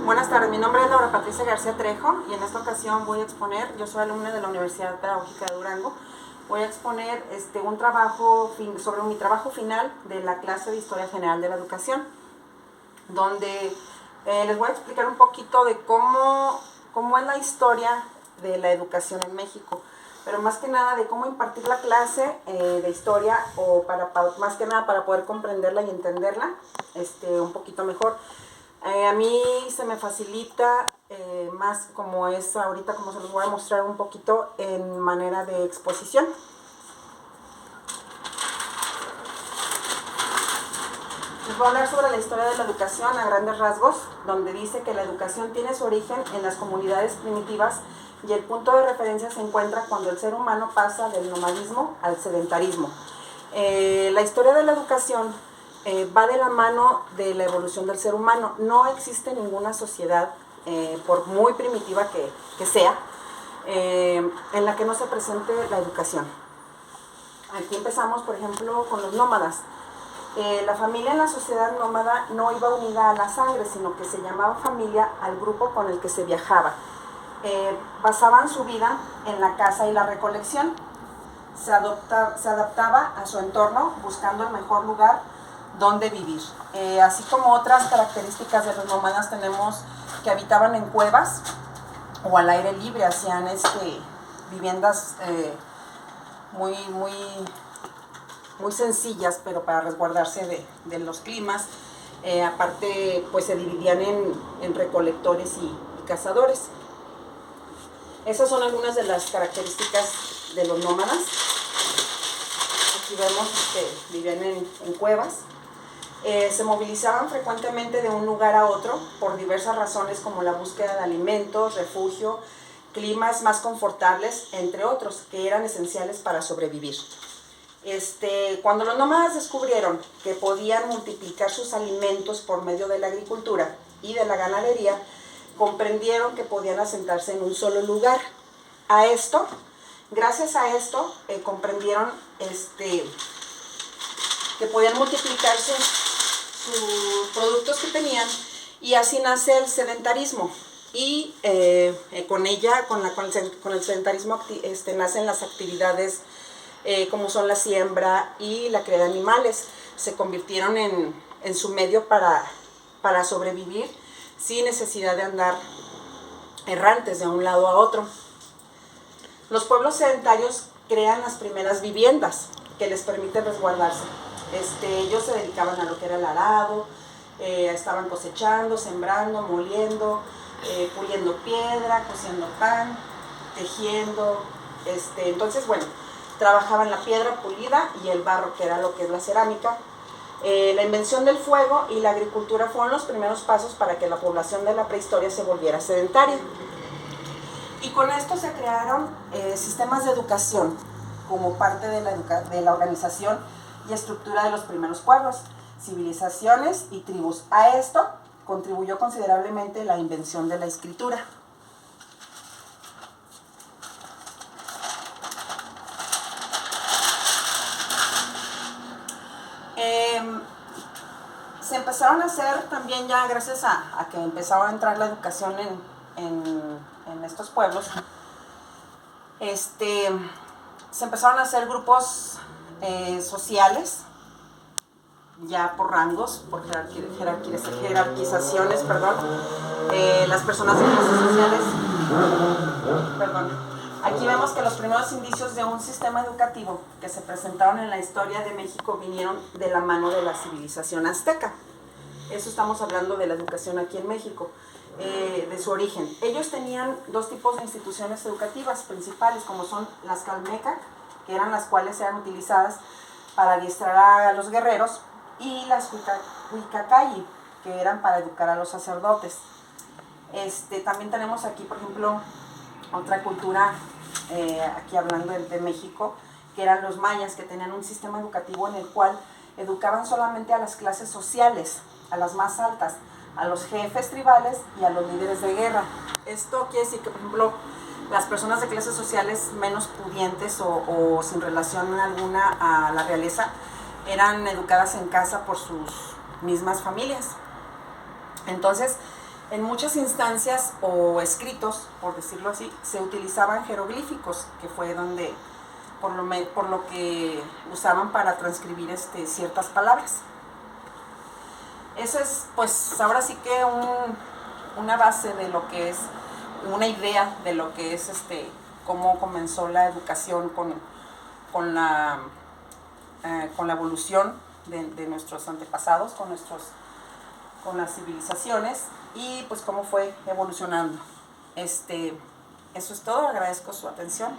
Buenas tardes, mi nombre es Laura Patricia García Trejo y en esta ocasión voy a exponer, yo soy alumna de la Universidad Pedagógica de Durango, voy a exponer un trabajo sobre mi trabajo final de la clase de Historia General de la Educación, donde les voy a explicar un poquito de cómo es la historia de la educación en México, pero más que nada de cómo impartir la clase de historia o más que nada para poder comprenderla y entenderla un poquito mejor. A mí se me facilita más como es ahorita, como se los voy a mostrar un poquito en manera de exposición. Les voy a hablar sobre la historia de la educación a grandes rasgos, donde dice que la educación tiene su origen en las comunidades primitivas y el punto de referencia se encuentra cuando el ser humano pasa del nomadismo al sedentarismo. La historia de la educación va de la mano de la evolución del ser humano. No existe ninguna sociedad, por muy primitiva que sea, en la que no se presente la educación. Aquí empezamos, por ejemplo, con los nómadas. La familia en la sociedad nómada no iba unida a la sangre, sino que se llamaba familia al grupo con el que se viajaba. Basaban su vida en la caza y la recolección. Se adaptaba a su entorno buscando el mejor lugar donde vivir. Así como otras características de los nómadas, tenemos que habitaban en cuevas o al aire libre, hacían viviendas muy sencillas, pero para resguardarse de los climas. Aparte, pues se dividían en recolectores y cazadores. Esas son algunas de las características de los nómadas. Aquí vemos que vivían en cuevas. Se movilizaban frecuentemente de un lugar a otro por diversas razones, como la búsqueda de alimentos, refugio, climas más confortables, entre otros, que eran esenciales para sobrevivir. Cuando los nómadas descubrieron que podían multiplicar sus alimentos por medio de la agricultura y de la ganadería, comprendieron que podían asentarse en un solo lugar. Gracias a esto, comprendieron que podían multiplicarse sus productos que tenían, y así nace el sedentarismo. Y con el sedentarismo nacen las actividades como son la siembra y la cría de animales. Se convirtieron en su medio para sobrevivir sin necesidad de andar errantes de un lado a otro. Los pueblos sedentarios crean las primeras viviendas que les permiten resguardarse. Ellos se dedicaban a lo que era el arado, estaban cosechando, sembrando, moliendo, puliendo piedra, cociendo pan, tejiendo. Entonces, bueno, trabajaban la piedra pulida y el barro, que era lo que es la cerámica. La invención del fuego y la agricultura fueron los primeros pasos para que la población de la prehistoria se volviera sedentaria. Y con esto se crearon sistemas de educación como parte de la organización y estructura de los primeros pueblos, civilizaciones y tribus. A esto contribuyó considerablemente la invención de la escritura. Se empezaron a hacer también, ya gracias a que empezaba a entrar la educación en estos pueblos, se empezaron a hacer grupos sociales, ya por rangos, por jerarquizaciones, las personas de clases sociales, Aquí vemos que los primeros indicios de un sistema educativo que se presentaron en la historia de México vinieron de la mano de la civilización azteca. Eso estamos hablando de la educación aquí en México, de su origen. Ellos tenían dos tipos de instituciones educativas principales, como son las calmecas, que eran las cuales eran utilizadas para adiestrar a los guerreros, y las huicacayi, que eran para educar a los sacerdotes. También tenemos aquí, por ejemplo, otra cultura, aquí hablando de México, que eran los mayas, que tenían un sistema educativo en el cual educaban solamente a las clases sociales, a las más altas, a los jefes tribales y a los líderes de guerra. Esto quiere decir que, por ejemplo, las personas de clases sociales menos pudientes o sin relación alguna a la realeza eran educadas en casa por sus mismas familias. Entonces, En muchas instancias o escritos, por decirlo así, se utilizaban jeroglíficos, que fue donde, por lo que usaban para transcribir ciertas palabras. Eso es, pues, ahora sí que una base de lo que es, una idea de lo que es cómo comenzó la educación con la evolución de nuestros antepasados, con las civilizaciones, y pues cómo fue evolucionando. Eso es todo, agradezco su atención.